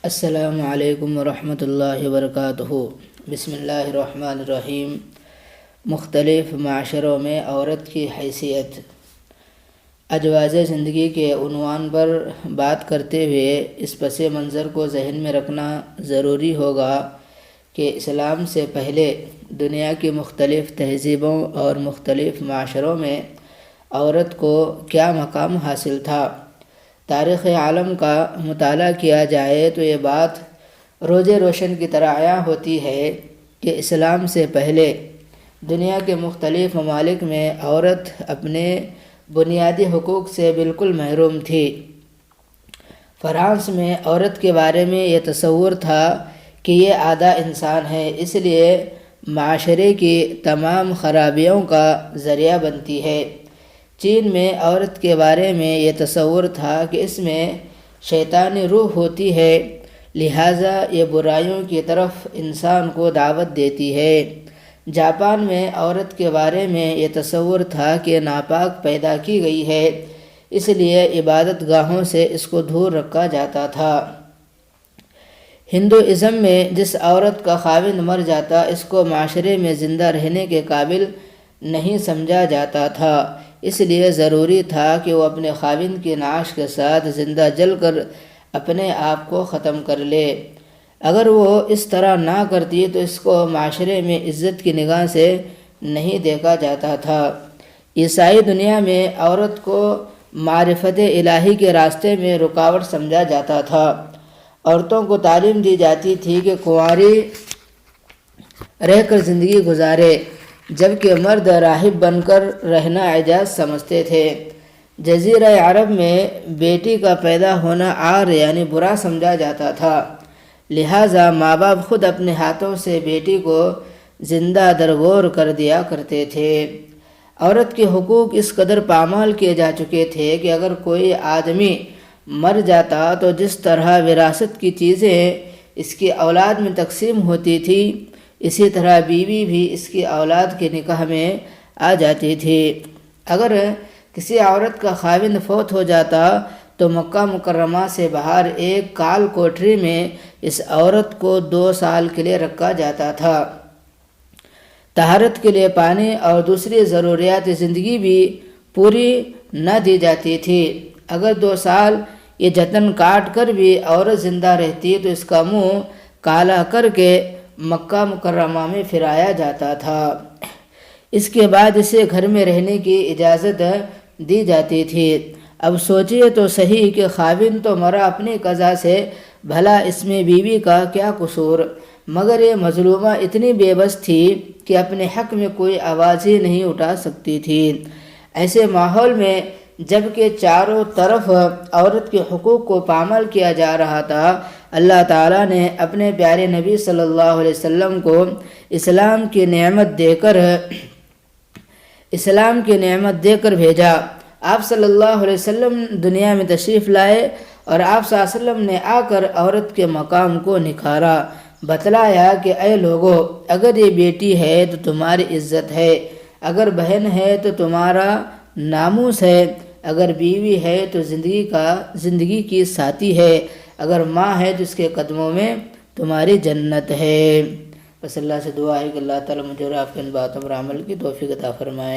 السلام علیکم ورحمۃ اللہ وبرکاتہ۔ بسم اللہ الرحمن الرحیم۔ مختلف معاشروں میں عورت کی حیثیت۔ اجواز زندگی کے عنوان پر بات کرتے ہوئے اس پس منظر کو ذہن میں رکھنا ضروری ہوگا کہ اسلام سے پہلے دنیا کی مختلف تہذیبوں اور مختلف معاشروں میں عورت کو کیا مقام حاصل تھا۔ تاریخ عالم کا مطالعہ کیا جائے تو یہ بات روز روشن کی طرح عیاں ہوتی ہے کہ اسلام سے پہلے دنیا کے مختلف ممالک میں عورت اپنے بنیادی حقوق سے بالکل محروم تھی۔ فرانس میں عورت کے بارے میں یہ تصور تھا کہ یہ آدھا انسان ہے، اس لیے معاشرے کی تمام خرابیوں کا ذریعہ بنتی ہے۔ چین میں عورت کے بارے میں یہ تصور تھا کہ اس میں شیطانی روح ہوتی ہے، لہٰذا یہ برائیوں کی طرف انسان کو دعوت دیتی ہے۔ جاپان میں عورت کے بارے میں یہ تصور تھا کہ ناپاک پیدا کی گئی ہے، اس لیے عبادت گاہوں سے اس کو دور رکھا جاتا تھا۔ ہندوازم میں جس عورت کا خاوند مر جاتا اس کو معاشرے میں زندہ رہنے کے قابل نہیں سمجھا جاتا تھا، اس لیے ضروری تھا کہ وہ اپنے خاوند کی نعش کے ساتھ زندہ جل کر اپنے آپ کو ختم کر لے۔ اگر وہ اس طرح نہ کرتی تو اس کو معاشرے میں عزت کی نگاہ سے نہیں دیکھا جاتا تھا۔ عیسائی دنیا میں عورت کو معرفت الہی کے راستے میں رکاوٹ سمجھا جاتا تھا۔ عورتوں کو تعلیم دی جاتی تھی کہ کنواری رہ کر زندگی گزارے، جبکہ مرد راہب بن کر رہنا اعجاز سمجھتے تھے۔ جزیرہ عرب میں بیٹی کا پیدا ہونا عار یعنی برا سمجھا جاتا تھا، لہٰذا ماں باپ خود اپنے ہاتھوں سے بیٹی کو زندہ درگور کر دیا کرتے تھے۔ عورت کے حقوق اس قدر پامال کیے جا چکے تھے کہ اگر کوئی آدمی مر جاتا تو جس طرح وراثت کی چیزیں اس کی اولاد میں تقسیم ہوتی تھی، اسی طرح بیوی بھی اس کی اولاد کے نکاح میں آ جاتی تھی۔ اگر کسی عورت کا خاوند فوت ہو جاتا تو مکہ مکرمہ سے باہر ایک کال کوٹری میں اس عورت کو 2 سال کے لیے رکھا جاتا تھا۔ طہارت کے لیے پانی اور دوسری ضروریات زندگی بھی پوری نہ دی جاتی تھی۔ اگر 2 سال یہ جتن کاٹ کر بھی عورت زندہ رہتی تو اس کا منہ کالا کر کے مکہ مکرمہ میں پھرایا جاتا تھا۔ اس کے بعد اسے گھر میں رہنے کی اجازت دی جاتی تھی۔ اب سوچئے تو صحیح کہ خاوند تو مرا اپنی قضا سے، بھلا اس میں بیوی کا کیا قصور؟ مگر یہ مظلومہ اتنی بے بس تھی کہ اپنے حق میں کوئی آواز ہی نہیں اٹھا سکتی تھی۔ ایسے ماحول میں جبکہ چاروں طرف عورت کے حقوق کو پامال کیا جا رہا تھا، اللہ تعالیٰ نے اپنے پیارے نبی صلی اللہ علیہ وسلم کو اسلام کی نعمت دے کر بھیجا۔ آپ صلی اللہ علیہ وسلم دنیا میں تشریف لائے اور آپ صلی اللہ علیہ وسلم نے آ کر عورت کے مقام کو نکھارا، بتلایا کہ اے لوگو، اگر یہ بیٹی ہے تو تمہاری عزت ہے، اگر بہن ہے تو تمہارا ناموس ہے، اگر بیوی ہے تو زندگی کی ساتھی ہے، اگر ماں ہے تو اس کے قدموں میں تمہاری جنت ہے۔ بس اللہ سے دعا ہے کہ اللہ تعالیٰ مجھے اور آپ کے ان باتوں پر عمل کی توفیق عطا فرمائے۔